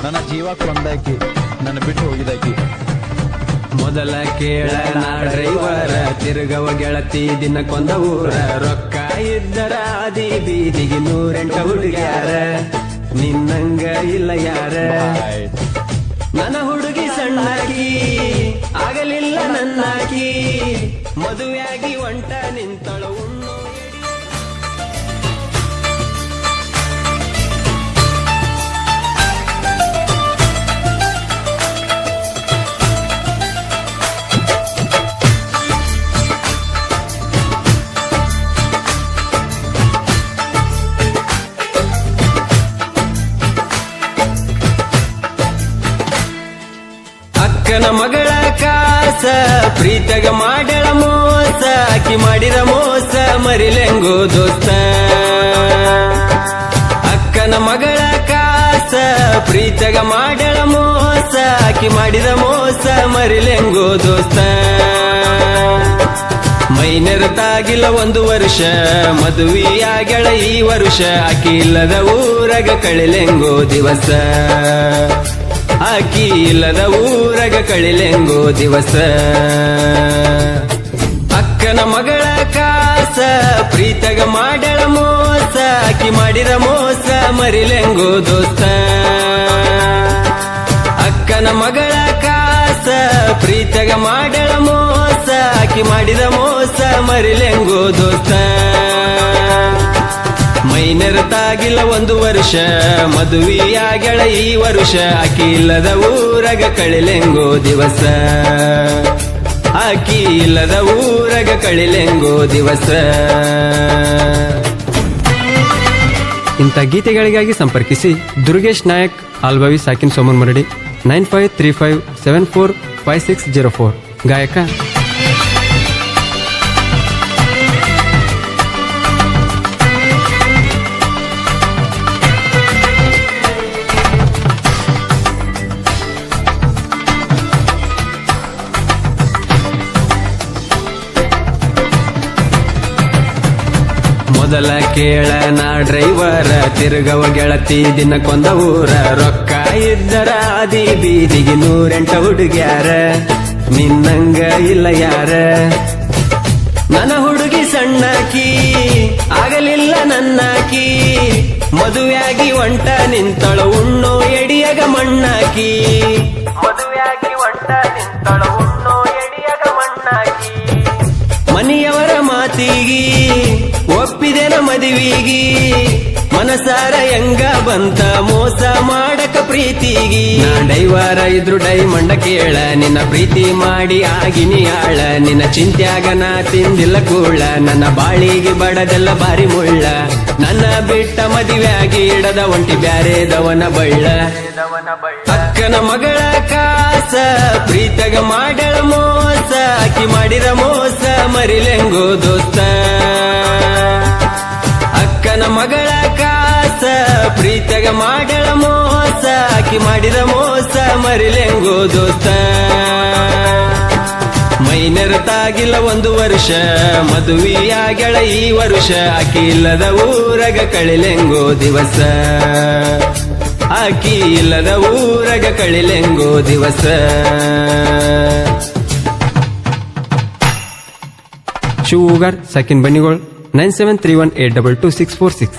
ನನ್ನ ಜೀವ ಕೊಂದಾಕಿ ನನ್ನ ಬಿಟ್ಟು ಹೋಗಿದಾಕಿ. ಮೊದಲ ಕೇಳ ನಾ ಡ್ರೈವರ ತಿರುಗವ ಗೆಳತಿ ದಿನಕ್ಕೊಂದ ಊರ ರೊಕ್ಕ ಇದ್ದರ ಆದಿ ಬೀದಿಗೆ 108 ಹುಡುಗ್ಯಾರ ನಿನ್ನಂಗ ಇಲ್ಲ ಯಾರ. ನನ್ನ ಹುಡುಗಿ ಸಣ್ಣಾಕಿ ಆಗಲಿಲ್ಲ ನನ್ನಾಕಿ ಮದುವೆಯಾಗಿ ಒಂಟ ನಿಂತಳು ಉಣ್ಣು ಅಕ್ಕನ ಮಗಳ ಕಾಸ ಪ್ರೀತಗ ಮಾಡ್ಯಾಳ ಮೋಸ ಆಕಿ ಮಾಡಿದ ಮೋಸ ಮರಿಲೆಂಗೋ ದೋಸ್ತ. ಅಕ್ಕನ ಮಗಳ ಕಾಸ ಪ್ರೀತಗ ಮಾಡ್ಯಾಳ ಮೋಸ ಆಕಿ ಮಾಡಿದ ಮೋಸ ಮರಿಲೆಂಗೋ ದೋಸ್ತ. ಮೈನೆರತಾಗಿಲ್ಲ 1 ವರ್ಷ ಮದುವೆಯಾಗ್ಯಾಳ ಈ ವರ್ಷ ಆಕಿ ಇಲ್ಲದ ಊರಗ ಕಳಿಲೆಂಗೋ ದಿವಸ. ಆಕಿ ಇಲ್ಲದ ಊರಗ ಕಳಿಲೆಂಗೋ ದಿವಸ. ಅಕ್ಕನ ಮಗಳ ಕಾಸ ಪ್ರೀತಗ ಮಾಡ್ಯಾಳ ಮೋಸ ಆಕಿ ಮಾಡಿದ ಮೋಸ ಮರಿಲೆಂಗೋ ದೋಸ್ತ. ಅಕ್ಕನ ಮಗಳ ಕಾಸ ಪ್ರೀತಗ ಮಾಡ್ಯಾಳ ಮೋಸ ಆಕಿ ಮಾಡಿದ ಮೋಸ ಮರಿಲೆಂಗೋ ದೋಸ್ತ. ಮೈನೆರತಾಗಿಲ್ಲ 1 ವರ್ಷ ಮದುವೆಯಾಗ್ಯಾಳ ಈ ವರ್ಷ ಆಕಿ ಇಲ್ಲದ ಊರಗ ಕಳಿಲೆಂಗೋ ದಿವಸ. ಆಕಿ ಇಲ್ಲದ ಊರಗ ಕಳಿಲೆಂಗೋ ದಿವಸ. ಇಂಥ ಗೀತೆಗಳಿಗಾಗಿ ಸಂಪರ್ಕಿಸಿ ದುರ್ಗೇಶ್ ನಾಯಕ್ ಆಲ್ಬಾವಿ ಸಾಕಿನ್ ಸೋಮನ್ ಮರಡಿ 9535745604. ಗಾಯಕ ಮೊದಲ ಕೇಳ ನಾ ಡ್ರೈವರ ತಿರುಗವ ಗೆಳತಿ ದಿನಕ್ಕೊಂದ ಊರ ರೊಕ್ಕ ಇದ್ದರ ಆದಿ ಬೀದಿಗೆ 108 ಹುಡುಗ್ಯಾರ ನಿನ್ನಂಗ ಇಲ್ಲ ಯಾರ. ನನ್ನ ಹುಡುಗಿ ಸಣ್ಣಾಕಿ ಆಗಲಿಲ್ಲ ನನ್ನಾಕಿ ಮದುವೆಯಾಗಿ ಒಂಟ ನಿಂತಳು ಉಣ್ಣೋ ಎಡಿಯಗ ಮಣ್ಣಾಕಿ. ಮದುವೆಯಾಗಿ ಒಂಟ ನಿಂತಳು ಉಣ್ಣೋ ಎಡಿಯಗ ಮಣ್ಣಾಕಿ. ಮನೆಯವರ ಮಾತಿಗಿ ಒಪ್ಪಿದೆನ ಮದುವಿಗಿ ಮನಸಾರ ಹೆಂಗ ಬಂತ ಮೋಸ ಮಾಡಕ ಪ್ರೀತಿಗಿ. ನಾ ಡೈವರ ಇದ್ರು ಡೈಮಂಡ ಕೇಳ ನಿನ್ನ ಪ್ರೀತಿ ಮಾಡಿ ಆಗಿನಿ ಆಳ. ನಿನ್ನ ಚಿಂತ್ಯಾಗ ನಾ ತಿಂದಿಲ್ಲ ಕೂಳ ನನ್ನ ಬಾಳಿಗೆ ಬಡದೆಲ್ಲ ಬಾರಿ ಮುಳ್ಳ. ನನ್ನ ಬಿಟ್ಟ ಮದುವೆಯಾಗಿ ಇಡದ ಒಂಟಿ ಬ್ಯಾರೆದವನ ಬಳ್ಳ. ಅಕ್ಕನ ಮಗಳ ಕಾಸ ಪ್ರೀತಗ ಮಾಡ್ಯಾಳ ಮೋಸ ಆಕಿ ಮಾಡಿದ ಮೋಸ ಮರಿಲೆಂಗೋ ದೋಸ್ತ. ಅಕ್ಕನ ಮಗಳ ಕಾಸ ಪ್ರೀತಗ ಮಾಡ್ಯಾಳ ಮೋಸ ಆಕಿ ಮಾಡಿದ ಮೋಸ ಮರಿಲೆಂಗೋ ದೋಸ್ತ. ಮೈನೆರತಾಗಿಲ್ಲ 1 ವರ್ಷ ಮದುವೆಯಾಗ್ಯಾಳ ಈ ವರ್ಷ ಆಕಿ ಇಲ್ಲದ ಊರಗ ಕಳಿಲೆಂಗೋ ದಿವಸ. ಆಕಿ ಇಲ್ಲದ ಊರಗ ಕಳಿಲೆಂಗೋ ದಿವಸ. ಶೂಗರ್ ಸಾಕಿನ್ ಬನ್ನಿಗೋಳ್ 9731822646.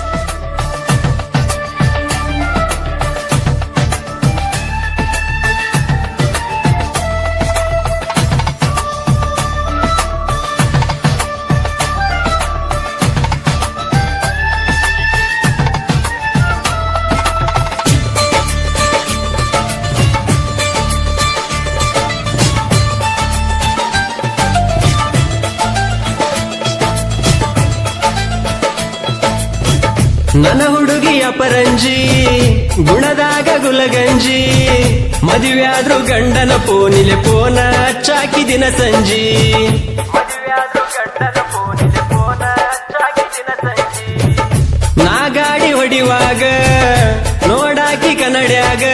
ನನ್ನ ಹುಡುಗಿಯ ಪರಂಜಿ ಗುಣದಾಗ ಗುಲಗಂಜಿ ಮದುವೆಯಾದ್ರು ಗಂಡನ ಪೋನಿಲೆ ಪೋನ ಹಚ್ಚಾಕಿ ದಿನ ಸಂಜಿ. ನಾ ಗಾಡಿ ಹೊಡಿವಾಗ ನೋಡಾಕಿ ಕನ್ನಡ್ಯಾಗ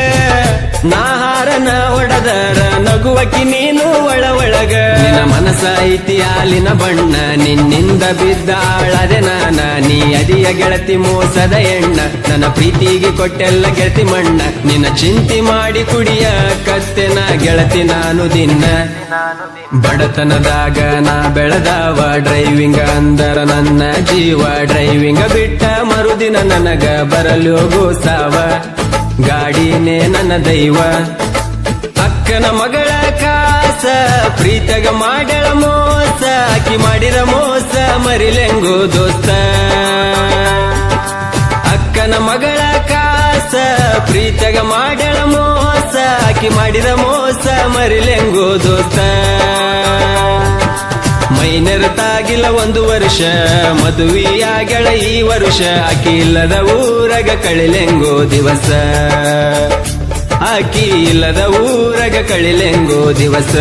ನಾ ಹಾರನ ಹೊಡೆದರ ನಗುವಕಿ ನೀನು ಒಳ ಒಳಗ. ನಿನ್ನ ಮನಸ ಐತಿ ಹಾಲಿನ ಬಣ್ಣ ನಿನ್ನಿಂದ ಬಿದ್ದಾಳದೆ ನಾನ ನೀ ಅದಿಯ ಗೆಳತಿ ಮೋಸದ ಎಣ್ಣ ನನ್ನ ಪ್ರೀತಿಗೆ ಕೊಟ್ಟೆಲ್ಲ ಗೆಳತಿ ಮಣ್ಣ ನಿನ್ನ ಚಿಂತೆ ಮಾಡಿ ಕುಡಿಯ ಕತ್ತೆನ ಗೆಳತಿ ನಾನು ದಿನ ಬಡತನದಾಗ ನಾ ಬೆಳೆದವ ಡ್ರೈವಿಂಗ್ ಅಂದರ ನನ್ನ ಜೀವ ಡ್ರೈವಿಂಗ್ ಬಿಟ್ಟ ಮರುದಿನ ನನಗ ಬರಲು ಗೋಸಾವ ಗಾಡಿನೇ ನನ್ನ ದೈವ ಅಕ್ಕನ ಮಗಳ ಕಾಸ ಪ್ರೀತಗ ಮಾಡಳ ಮೋಸ ಆಕಿ ಮಾಡಿರ ಮೋಸ ಮರಿಲೆಂಗೋ ದೋಸ್ತ ಅಕ್ಕನ ಮಗಳ ಕಾಸ ಪ್ರೀತಗ ಮಾಡಳ ಮೋಸ ಆಕಿ ಮಾಡಿರ ಮೋಸ ಮರಿಲೆಂಗೋ ದೋಸ್ತ ಮೈನೆರತಾಗಿಲ್ಲ 1 ವರ್ಷ ಮದುವೆಯಾಗಳ ಈ ವರ್ಷ ಆಕಿ ಇಲ್ಲದ ಊರಗ ಕಳಿಲೆಂಗೋ ದಿವಸ ಆಕಿ ಇಲ್ಲದ ಊರಗ ಕಳಿಲೆಂಗೋ ದಿವಸ